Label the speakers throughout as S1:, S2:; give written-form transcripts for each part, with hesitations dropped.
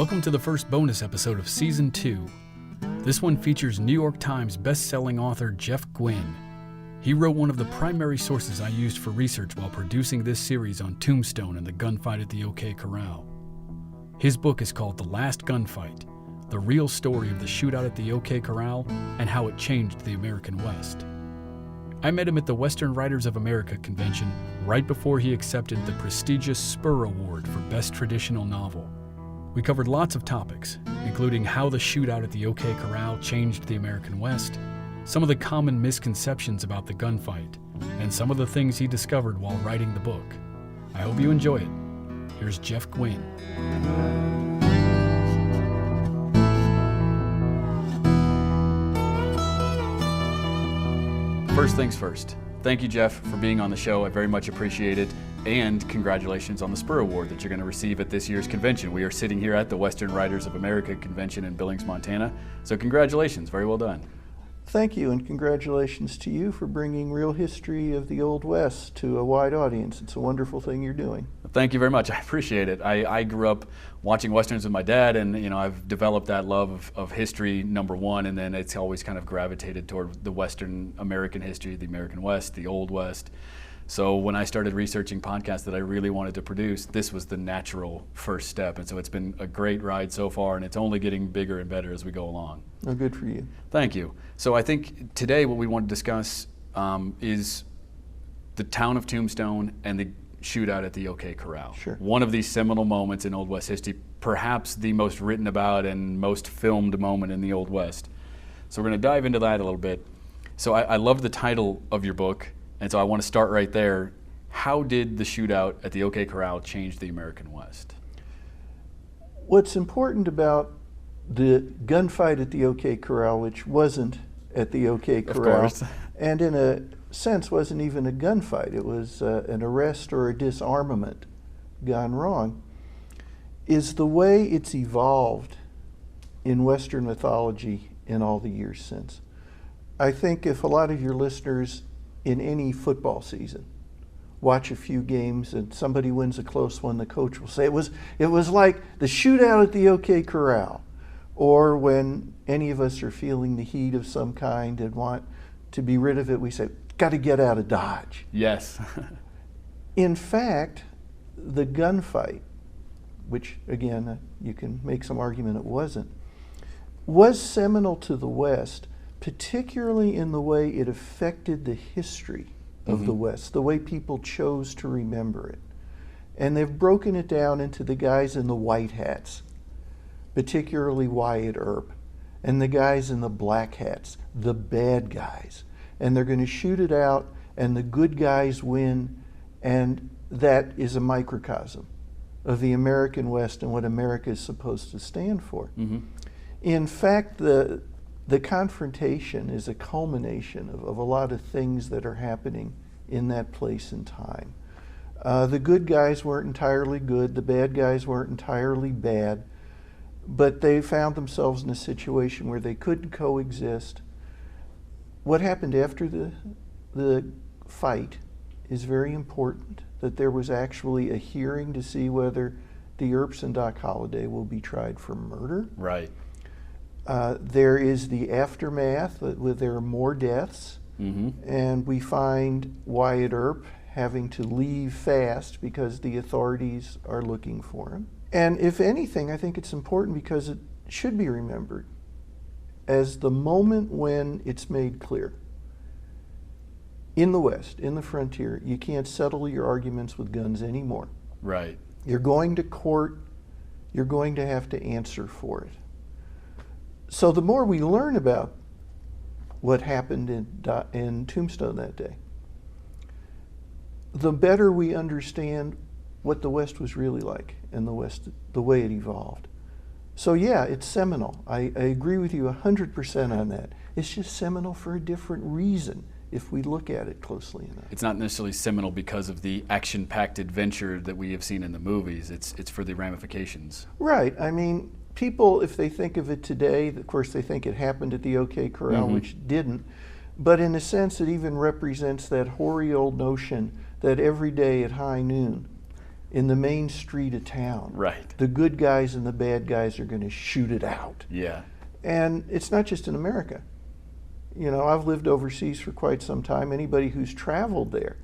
S1: Welcome to the first bonus episode of Season 2. This one features New York Times best-selling author Jeff Guinn. He wrote one of the primary sources I used for research while producing this series on Tombstone and the gunfight at the OK Corral. His book is called The Last Gunfight, the real story of the shootout at the OK Corral and how it changed the American West. I met him at the Western Writers of America convention right before he accepted the prestigious Spur Award for Best Traditional Novel. We covered lots of topics, including how the shootout at the OK Corral changed the American West, some of the common misconceptions about the gunfight, and some of the things he discovered while writing the book. I hope you enjoy it. Here's Jeff Guinn. First things first, thank you, Jeff, for being on the show. I very much appreciate it. And congratulations on the Spur Award that you're going to receive at this year's convention. We are sitting here at the Western Writers of America convention in Billings, Montana. So congratulations, very well done.
S2: Thank you, and congratulations to you for bringing real history of the Old West to a wide audience. It's a wonderful thing you're doing.
S1: Thank you very much. I appreciate it. I grew up watching Westerns with my dad, and I've developed that love of history, number one, and then it's always kind of gravitated toward the Western American history, the American West, the Old West. So when I started researching podcasts that I really wanted to produce, this was the natural first step. And so it's been a great ride so far, and it's only getting bigger and better as we go along.
S2: Oh, good for you.
S1: Thank you. So I think today what we want to discuss is the town of Tombstone and the shootout at the OK Corral.
S2: Sure.
S1: One of these seminal moments in Old West history, perhaps the most written about and most filmed moment in the Old West. So we're going to dive into that a little bit. So I love the title of your book. And so I want to start right there. How did the shootout at the OK Corral change the American West?
S2: What's important about the gunfight at the OK Corral, which wasn't at the OK Corral,
S1: of course,
S2: and in a sense wasn't even a gunfight, it was an arrest or a disarmament gone wrong, is the way it's evolved in Western mythology in all the years since. I think if a lot of your listeners in any football season watch a few games and somebody wins a close one, the coach will say it was like the shootout at the OK Corral. Or when any of us are feeling the heat of some kind and want to be rid of it, we say, got to get out of Dodge.
S1: Yes.
S2: In fact, the gunfight, which again, you can make some argument it wasn't, was seminal to the West, particularly in the way it affected the history of the West, the way people chose to remember it. And they've broken it down into the guys in the white hats, particularly Wyatt Earp, and the guys in the black hats, the bad guys. And they're going to shoot it out, and the good guys win, and that is a microcosm of the American West and what America is supposed to stand for. In fact, the confrontation is a culmination of a lot of things that are happening in that place and time. The good guys weren't entirely good, the bad guys weren't entirely bad, but they found themselves in a situation where they couldn't coexist. What happened after the fight is very important, that there was actually a hearing to see whether the Earps and Doc Holliday will be tried for murder.
S1: Right.
S2: There is the aftermath, where there are more deaths, and we find Wyatt Earp having to leave fast because the authorities are looking for him. And if anything, I think it's important because it should be remembered as the moment when it's made clear. In the West, in the frontier, you can't settle your arguments with guns anymore.
S1: Right.
S2: You're going to court, you're going to have to answer for it. So the more we learn about what happened in Tombstone that day, the better we understand what the West was really like and the way it evolved. So yeah, it's seminal. I agree with you 100% on that. It's just seminal for a different reason if we look at it closely enough.
S1: It's not necessarily seminal because of the action-packed adventure that we have seen in the movies. It's for the ramifications.
S2: Right. I mean, people, if they think of it today, of course they think it happened at the OK Corral, which didn't. But in a sense, it even represents that hoary old notion that every day at high noon, in the main street of town.
S1: Right.
S2: The good guys and the bad guys are going to shoot it out.
S1: Yeah.
S2: And it's not just in America. You know, I've lived overseas for quite some time. Anybody who's traveled there,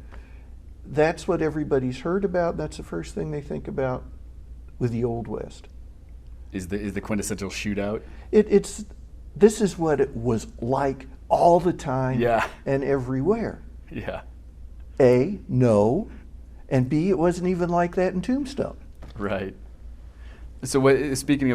S2: that's what everybody's heard about. That's the first thing they think about with the Old West.
S1: Is the quintessential shootout?
S2: This is what it was like all the time.
S1: Yeah.
S2: And everywhere.
S1: Yeah.
S2: A, no, and B, it wasn't even like that in Tombstone.
S1: Right. So speaking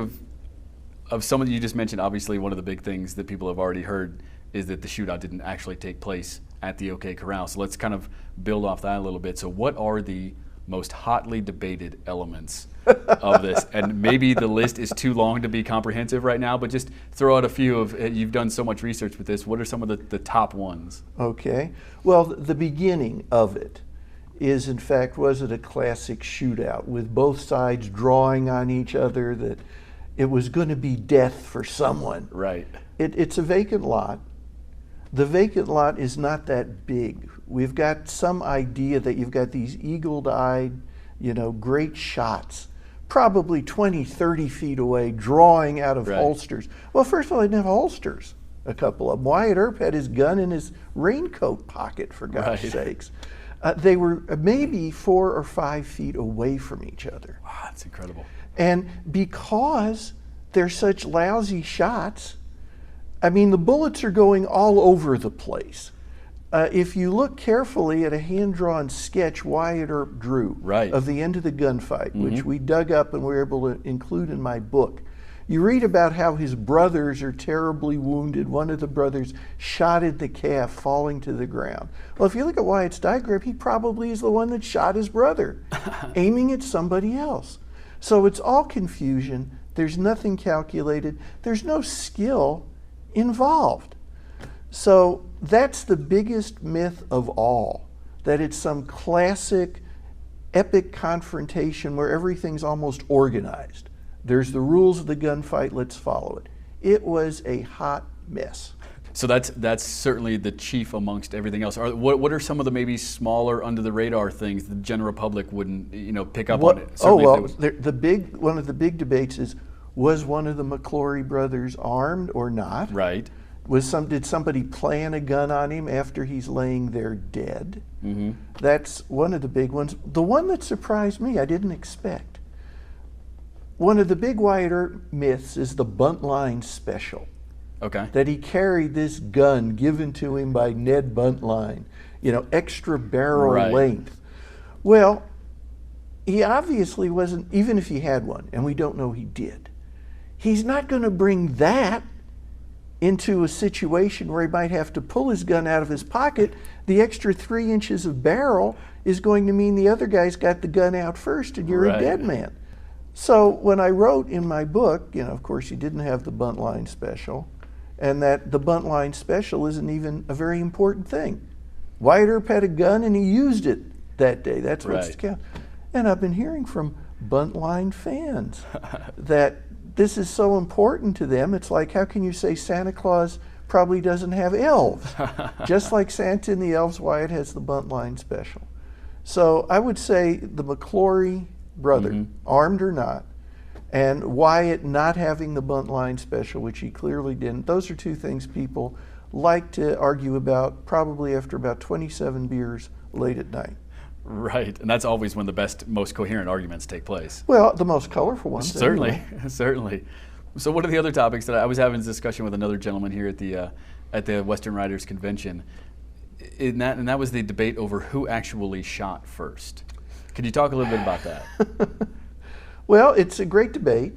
S1: of some of you just mentioned, obviously one of the big things that people have already heard is that the shootout didn't actually take place at the OK Corral. So let's kind of build off that a little bit. So what are the most hotly debated elements of this? And maybe the list is too long to be comprehensive right now, but just throw out a few of, you've done so much research with this, what are some of the top ones?
S2: Okay. Well, the beginning of it is, in fact, was it a classic shootout with both sides drawing on each other that it was going to be death for someone.
S1: Right.
S2: It's a vacant lot. The vacant lot is not that big. We've got some idea that you've got these eagle-eyed, great shots, probably 20, 30 feet away, drawing out of holsters. Well, first of all, they didn't have holsters, a couple of them. Wyatt Earp had his gun in his raincoat pocket, for gosh sakes. They were maybe 4 or 5 feet away from each other.
S1: Wow, that's incredible.
S2: And because they're such lousy shots, I mean, the bullets are going all over the place. If you look carefully at a hand-drawn sketch Wyatt Earp drew of the end of the gunfight, which we dug up and were able to include in my book, you read about how his brothers are terribly wounded. One of the brothers shot at the calf, falling to the ground. Well, if you look at Wyatt's diagram, he probably is the one that shot his brother, aiming at somebody else. So it's all confusion. There's nothing calculated. There's no skill involved. So that's the biggest myth of all, that it's some classic epic confrontation where everything's almost organized. There's the rules of the gunfight, let's follow it. It was a hot mess.
S1: So that's certainly the chief amongst everything else. What are some of the maybe smaller under the radar things the general public wouldn't pick up on it?
S2: Certainly one of the big debates is, was one of the McClory brothers armed or not?
S1: Right.
S2: Did somebody plan a gun on him after he's laying there dead? That's one of the big ones. The one that surprised me, I didn't expect. One of the big Wyatt Earp myths is the Buntline special.
S1: Okay.
S2: That he carried this gun given to him by Ned Buntline, extra barrel length. Well, he obviously wasn't, even if he had one, and we don't know he did, he's not going to bring that into a situation where he might have to pull his gun out of his pocket. The extra 3 inches of barrel is going to mean the other guy's got the gun out first and you're a dead man. So when I wrote in my book, of course he didn't have the Buntline special, and that the Buntline special isn't even a very important thing. Wyatt Earp had a gun and he used it that day. That's what's counted. And I've been hearing from Buntline fans that this is so important to them. It's like, how can you say Santa Claus probably doesn't have elves? Just like Santa and the elves, Wyatt has the Buntline special. So I would say the McClory brother, armed or not, and Wyatt not having the Buntline special, which he clearly didn't, those are two things people like to argue about probably after about 27 beers late at night.
S1: Right, and that's always when the best, most coherent arguments take place.
S2: Well, the most colorful ones.
S1: Certainly,
S2: anyway.
S1: Certainly. So what are the other topics that I was having this discussion with another gentleman here at the Western Writers Convention, and that was the debate over who actually shot first. Could you talk a little bit about that?
S2: Well, it's a great debate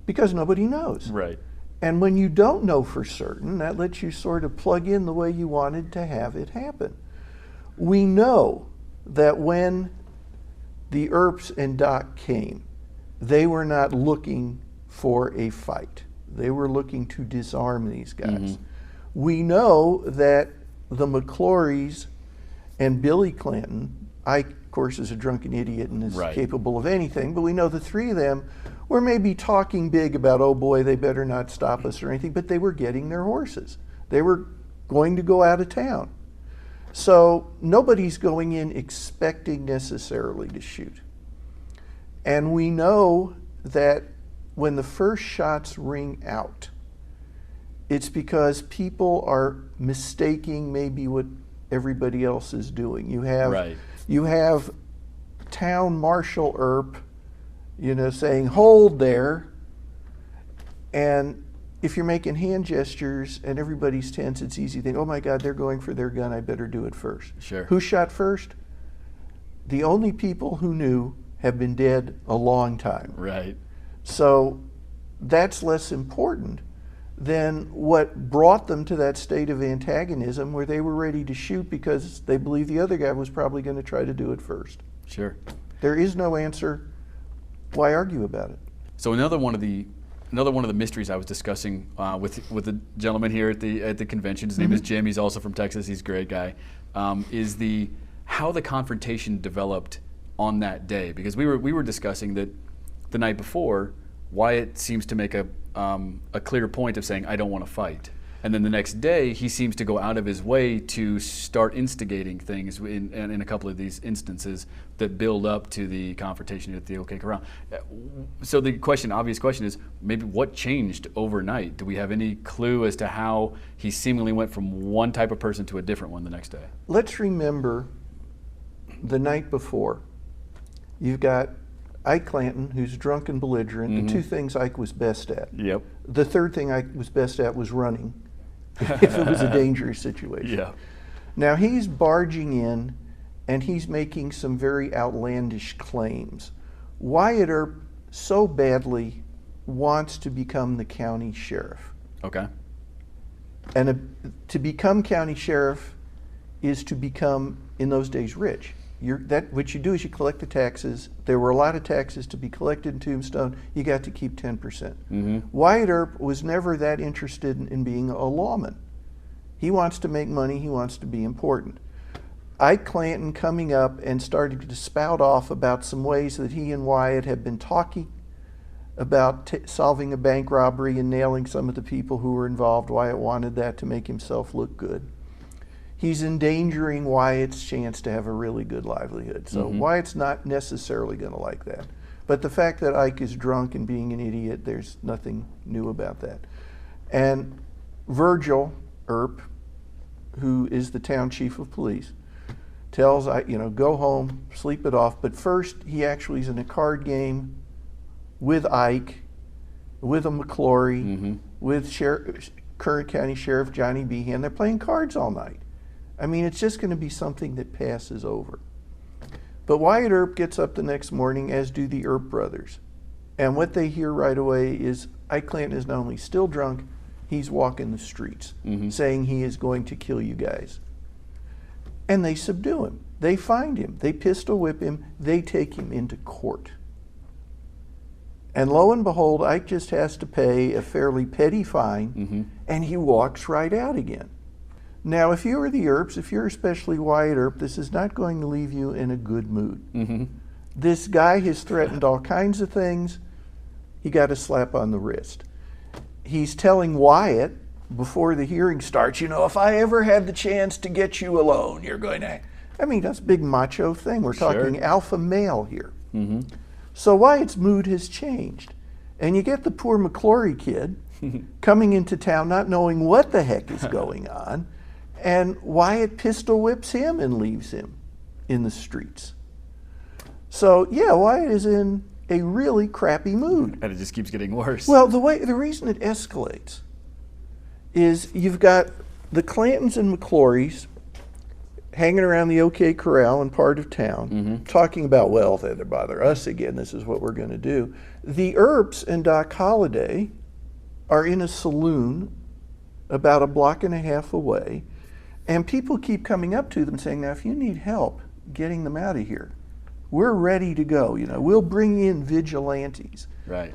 S2: because nobody knows.
S1: Right.
S2: And when you don't know for certain, that lets you sort of plug in the way you wanted to have it happen. We know that when the Earps and Doc came, they were not looking for a fight. They were looking to disarm these guys. We know that the McClorys and Billy Clanton, of course, is a drunken idiot and is capable of anything, but we know the three of them were maybe talking big about, oh boy, they better not stop us or anything, but they were getting their horses. They were going to go out of town. So nobody's going in expecting necessarily to shoot. And we know that when the first shots ring out, it's because people are mistaking maybe what everybody else is doing. You have town marshal Earp, saying, hold there. And if you're making hand gestures and everybody's tense, it's easy to think, oh my God, they're going for their gun, I better do it first.
S1: Sure.
S2: Who shot first? The only people who knew have been dead a long time.
S1: Right.
S2: So that's less important than what brought them to that state of antagonism where they were ready to shoot because they believed the other guy was probably going to try to do it first.
S1: Sure.
S2: There is no answer. Why argue about it?
S1: So another one of the mysteries I was discussing with the gentleman here at the convention, his name is Jim, he's also from Texas, he's a great guy, is how the confrontation developed on that day. Because we were discussing that the night before, Wyatt seems to make a clear point of saying, I don't want to fight. And then the next day, he seems to go out of his way to start instigating things in a couple of these instances that build up to the confrontation at the OK Corral. So the obvious question is, maybe what changed overnight? Do we have any clue as to how he seemingly went from one type of person to a different one the next day?
S2: Let's remember the night before. You've got Ike Clanton, who's drunk and belligerent, the two things Ike was best at.
S1: Yep.
S2: The third thing Ike was best at was running, if it was a dangerous situation.
S1: Yeah.
S2: Now he's barging in, and he's making some very outlandish claims. Wyatt Earp so badly wants to become the county sheriff.
S1: Okay.
S2: And to become county sheriff is to become, in those days, rich. What you do is you collect the taxes. There were a lot of taxes to be collected in Tombstone. You got to keep 10%. Wyatt Earp was never that interested in being a lawman. He wants to make money. He wants to be important. Ike Clanton coming up and starting to spout off about some ways that he and Wyatt have been talking about solving a bank robbery and nailing some of the people who were involved. Wyatt wanted that to make himself look good. He's endangering Wyatt's chance to have a really good livelihood. So Wyatt's not necessarily going to like that. But the fact that Ike is drunk and being an idiot, there's nothing new about that. And Virgil Earp, who is the town chief of police, tells Ike, go home, sleep it off. But first, he actually is in a card game with Ike, with a McClory, with current county sheriff Johnny Behan. They're playing cards all night. I mean, it's just going to be something that passes over. But Wyatt Earp gets up the next morning, as do the Earp brothers. And what they hear right away is Ike Clanton is not only still drunk, he's walking the streets saying he is going to kill you guys. And they subdue him. They find him. They pistol whip him. They take him into court. And lo and behold, Ike just has to pay a fairly petty fine, and he walks right out again. Now, if you are the Earps, if you're especially Wyatt Earp, this is not going to leave you in a good mood. This guy has threatened all kinds of things. He got a slap on the wrist. He's telling Wyatt before the hearing starts, if I ever had the chance to get you alone, you're going to... I mean, that's a big macho thing. We're talking alpha male here. So Wyatt's mood has changed. And you get the poor McClory kid coming into town not knowing what the heck is going on. And Wyatt pistol whips him and leaves him in the streets. So, yeah, Wyatt is in a really crappy mood.
S1: And it just keeps getting worse.
S2: Well, the reason it escalates is you've got the Clantons and McClorys hanging around the OK Corral in part of town, talking about, well, if they bother us again, this is what we're going to do. The Earps and Doc Holliday are in a saloon about a block and a half away, and people keep coming up to them saying, now, if you need help getting them out of here, we're ready to go. We'll bring in vigilantes.
S1: Right.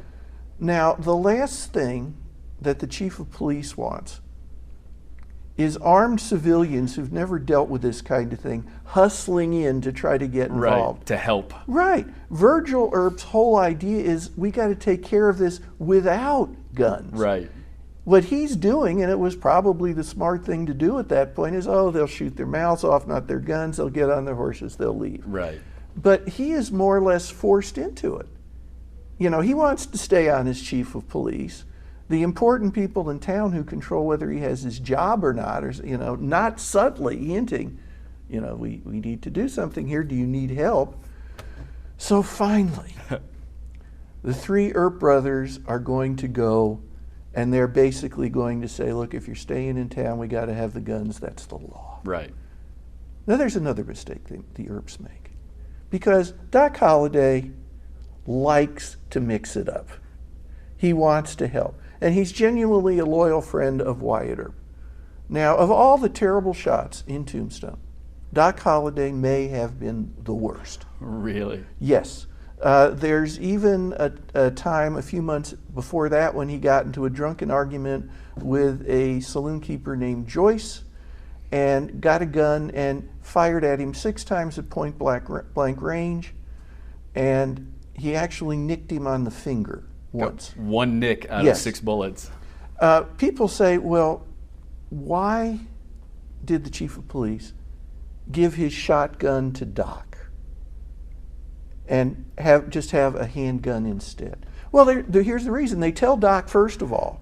S2: Now, the last thing that the chief of police wants is armed civilians who've never dealt with this kind of thing hustling in to try to get involved.
S1: Right, to help.
S2: Right. Virgil Earp's whole idea is we got to take care of this without guns.
S1: Right.
S2: What he's doing, and it was probably the smart thing to do at that point, is, they'll shoot their mouths off, not their guns, they'll get on their horses, they'll leave.
S1: Right.
S2: But he is more or less forced into it. he wants to stay on as chief of police. The important people in town who control whether he has his job or not, are, not subtly hinting, we need to do something here. Do you need help? So finally, the three Earp brothers are going to go, and they're basically going to say, look, if you're staying in town, we got to have the guns. That's the law.
S1: Right.
S2: Now, there's another mistake the Earps make, because Doc Holliday likes to mix it up. He wants to help, and he's genuinely a loyal friend of Wyatt Earp. Now, of all the terrible shots in Tombstone, Doc Holliday may have been the worst.
S1: Really?
S2: Yes. There's even a time a few months before that when he got into a drunken argument with a saloon keeper named Joyce and got a gun and fired at him 6 times at point blank range, and he actually nicked him on the finger once.
S1: Got one nick out
S2: Yes.
S1: of 6 bullets.
S2: People say, well, why did the chief of police give his shotgun to Doc and just have a handgun instead? Well, here's the reason. They tell Doc, first of all,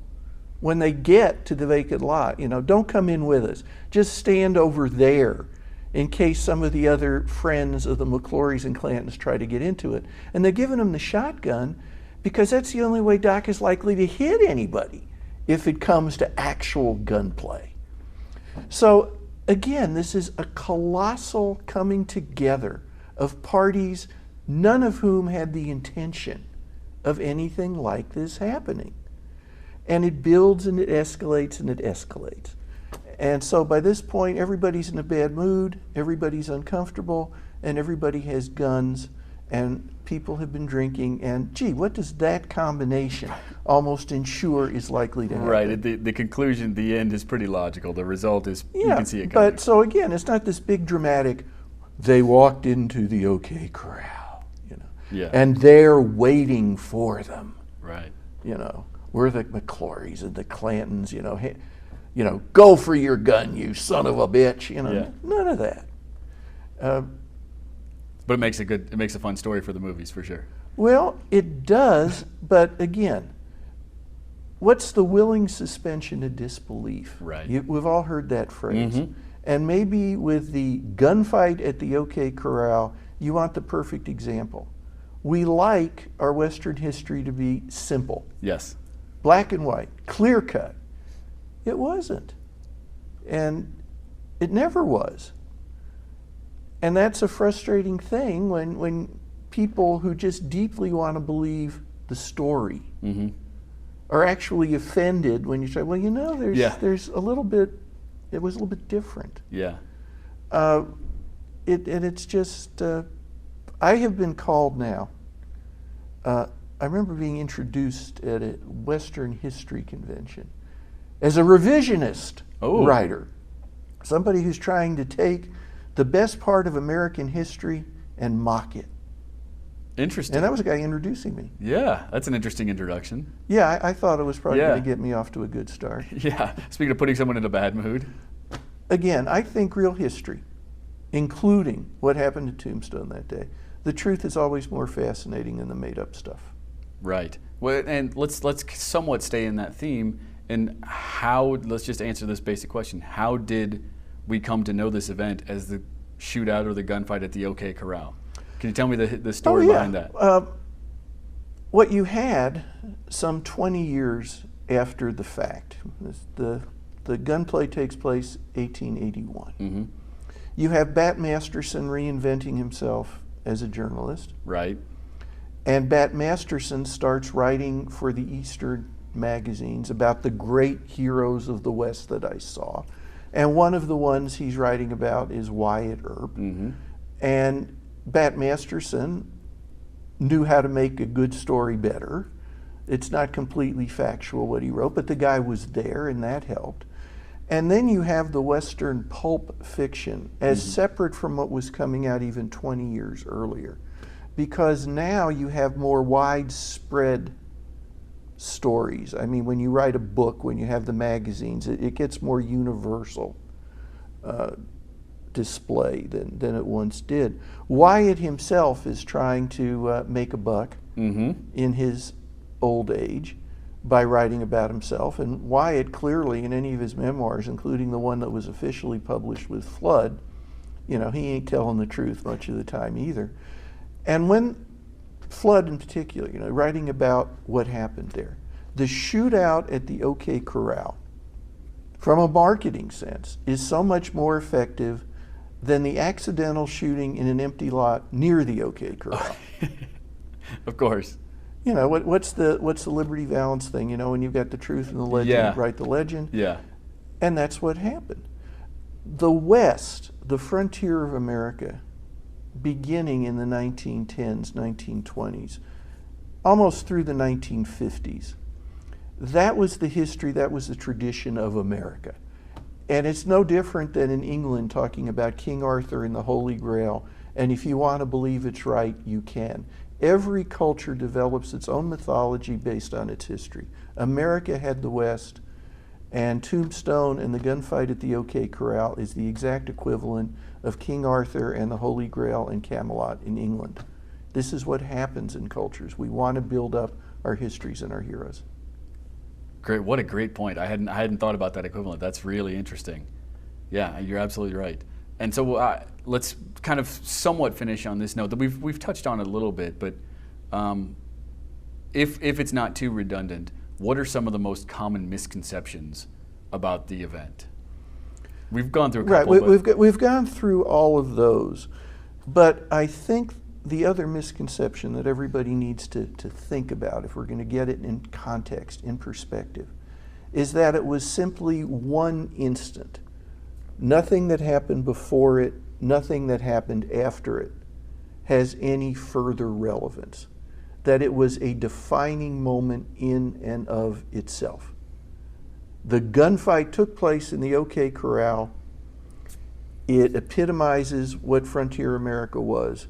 S2: when they get to the vacant lot, don't come in with us. Just stand over there in case some of the other friends of the McClorys and Clantons try to get into it. And they're giving him the shotgun because that's the only way Doc is likely to hit anybody if it comes to actual gunplay. So again, this is a colossal coming together of parties, none of whom had the intention of anything like this happening. And it builds and it escalates and it escalates. And so by this point, everybody's in a bad mood, everybody's uncomfortable, and everybody has guns, and people have been drinking, and gee, what does that combination almost ensure is likely to happen?
S1: Right. The conclusion, the end is pretty logical. The result is you
S2: Yeah,
S1: can see it coming.
S2: but so again, it's not this big dramatic, they walked into the OK Corral,
S1: Yeah.
S2: and they're waiting for them.
S1: Right.
S2: We're the McClorys and the Clantons, hey, go for your gun, you son of a bitch,
S1: Yeah.
S2: None of that.
S1: But it makes a fun story for the movies for sure.
S2: Well, it does, but again, what's the willing suspension of disbelief?
S1: Right.
S2: We've all heard that phrase.
S1: Mhm.
S2: And maybe with the gunfight at the OK Corral, you want the perfect example. We like our Western history to be simple,
S1: Yes.
S2: black and white, clear cut. It wasn't. And it never was. And that's a frustrating thing when people who just deeply want to believe the story
S1: Mm-hmm.
S2: are actually offended when you say, well, there's a little bit, it was a little bit different.
S1: Yeah.
S2: And it's just, I have been called now. I remember being introduced at a Western history convention as a revisionist writer, somebody who's trying to take the best part of American history and mock it.
S1: Interesting.
S2: And that was a guy introducing me.
S1: Yeah, that's an interesting introduction.
S2: Yeah, I thought it was probably
S1: Yeah.
S2: going to get me off to a good start.
S1: Yeah. Speaking of putting someone in a bad mood.
S2: Again, I think real history, including what happened at Tombstone that day, the truth is always more fascinating than the made-up stuff.
S1: Right. Well, and let's somewhat stay in that theme. And let's just answer this basic question. How did we come to know this event as the shootout or the gunfight at the OK Corral? Can you tell me the story behind that?
S2: What you had some 20 years after the fact, the gunplay takes place 1881.
S1: Mm-hmm.
S2: You have Bat Masterson reinventing himself as a journalist.
S1: Right.
S2: And Bat Masterson starts writing for the Eastern magazines about the great heroes of the West that I saw. And one of the ones he's writing about is Wyatt Earp.
S1: Mm-hmm.
S2: And Bat Masterson knew how to make a good story better. It's not completely factual what he wrote, but the guy was there and that helped. And then you have the Western pulp fiction as separate from what was coming out even 20 years earlier. Because now you have more widespread stories. I mean, when you write a book, when you have the magazines, it gets more universal. display than it once did. Wyatt himself is trying to make a buck in his old age by writing about himself, and Wyatt clearly in any of his memoirs, including the one that was officially published with Flood, he ain't telling the truth much of the time either. And when Flood in particular, writing about what happened there, the shootout at the OK Corral, from a marketing sense, is so much more effective than the accidental shooting in an empty lot near the OK Corral.
S1: Of course.
S2: What's the Liberty Valance thing? When you've got the truth and the legend, write the legend.
S1: Yeah.
S2: And that's what happened. The West, the frontier of America, beginning in the 1910s, 1920s, almost through the 1950s, that was the history, that was the tradition of America. And it's no different than in England talking about King Arthur and the Holy Grail, and if you want to believe it's right, you can. Every culture develops its own mythology based on its history. America had the West, and Tombstone and the gunfight at the OK Corral is the exact equivalent of King Arthur and the Holy Grail and Camelot in England. This is what happens in cultures. We want to build up our histories and our heroes.
S1: Great, what a great point. I hadn't thought about that equivalent. That's really interesting. Yeah, you're absolutely right. And so let's kind of somewhat finish on this note that we've touched on it a little bit, but if it's not too redundant, what are some of the most common misconceptions about the event? We've gone through a couple.
S2: Right, we've gone through all of those, but I think the other misconception that everybody needs to think about, if we're going to get it in context, in perspective, is that it was simply one instant. Nothing that happened before it, nothing that happened after it has any further relevance. That it was a defining moment in and of itself. The gunfight took place in the OK Corral. It epitomizes what frontier America was,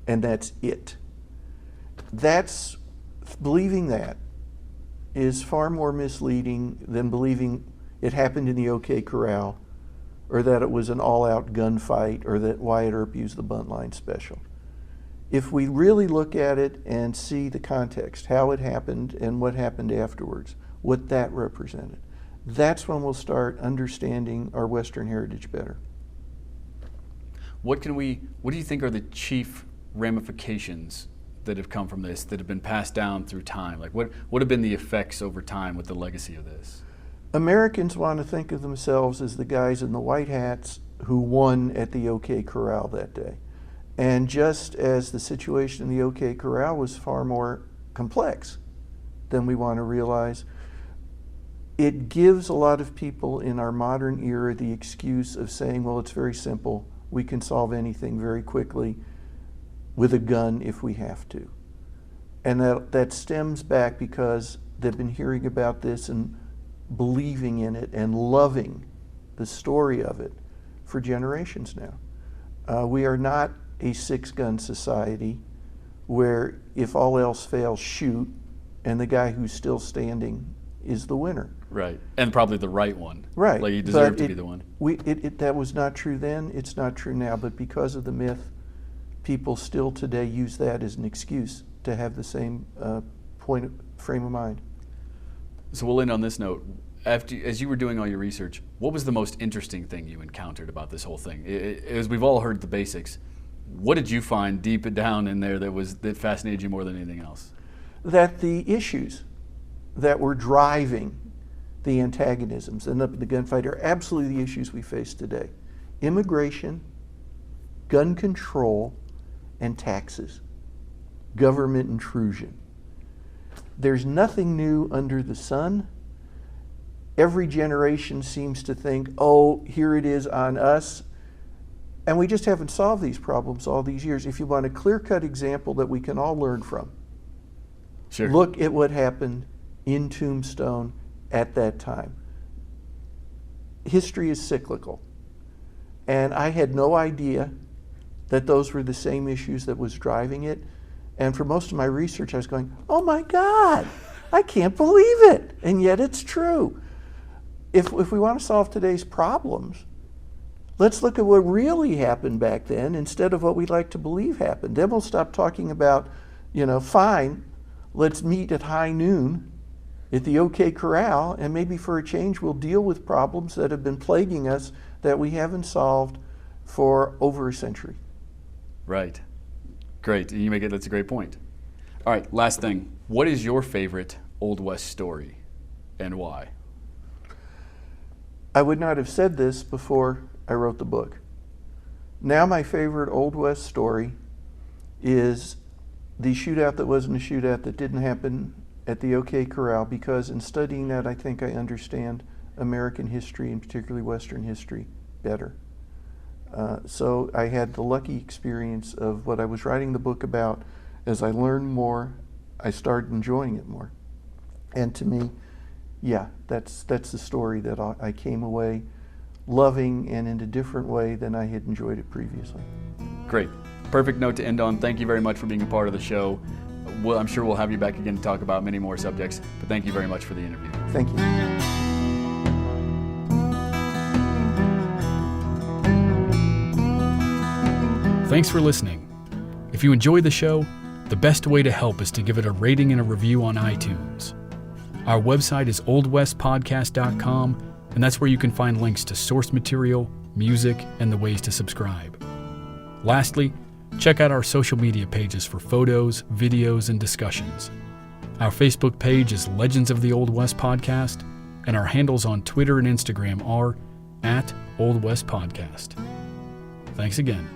S2: and that's it. Believing that is far more misleading than believing it happened in the OK Corral, or that it was an all-out gunfight, or that Wyatt Earp used the bunt line special. If we really look at it and see the context, how it happened and what happened afterwards, what that represented, that's when we'll start understanding our Western heritage better.
S1: What do you think are the chief ramifications that have come from this, that have been passed down through time? Like what have been the effects over time with the legacy of this?
S2: Americans want to think of themselves as the guys in the white hats who won at the OK Corral that day. And just as the situation in the OK Corral was far more complex than we want to realize, it gives a lot of people in our modern era the excuse of saying, well, it's very simple. We can solve anything very quickly with a gun if we have to. And that stems back because they've been hearing about this and believing in it and loving the story of it for generations now. We are not a six-gun society where if all else fails, shoot, and the guy who's still standing is the winner.
S1: Right, and probably the right one.
S2: Right.
S1: Like you deserve to be the one.
S2: That was not true then, it's not true now, but because of the myth, people still today use that as an excuse to have the same frame of mind.
S1: So we'll end on this note. As you were doing all your research, what was the most interesting thing you encountered about this whole thing? As we've all heard the basics, what did you find deep down in there that fascinated you more than anything else?
S2: That the issues that were driving the antagonisms and the gunfight are absolutely the issues we face today. Immigration, gun control, and taxes. Government intrusion. There's nothing new under the sun. Every generation seems to think, oh, here it is on us. And we just haven't solved these problems all these years. If you want a clear-cut example that we can all learn from,
S1: sure.
S2: Look at what happened in Tombstone at that time. History is cyclical. And I had no idea that those were the same issues that was driving it. And for most of my research, I was going, oh my God, I can't believe it. And yet it's true. If we want to solve today's problems, Let's look at what really happened back then instead of what we like to believe happened. Then we'll stop talking about, fine, let's meet at high noon at the OK Corral, and maybe for a change we'll deal with problems that have been plaguing us that we haven't solved for over a century.
S1: Right. Great. That's a great point. All right, last thing. What is your favorite Old West story and why?
S2: I would not have said this before I wrote the book. Now my favorite Old West story is the shootout that wasn't a shootout that didn't happen at the OK Corral, because in studying that I think I understand American history and particularly Western history better. So I had the lucky experience of what I was writing the book about. As I learned more, I started enjoying it more. And to me, yeah, that's the story that I came away loving, and in a different way than I had enjoyed it previously.
S1: Great. Perfect note to end on. Thank you very much for being a part of the show. I'm sure we'll have you back again to talk about many more subjects, but thank you very much for the interview.
S2: Thank you.
S1: Thanks for listening. If you enjoy the show, the best way to help is to give it a rating and a review on iTunes. Our website is oldwestpodcast.com, and that's where you can find links to source material, music, and the ways to subscribe. Lastly, check out our social media pages for photos, videos, and discussions. Our Facebook page is Legends of the Old West Podcast, and our handles on Twitter and Instagram are @OldWestPodcast. Thanks again.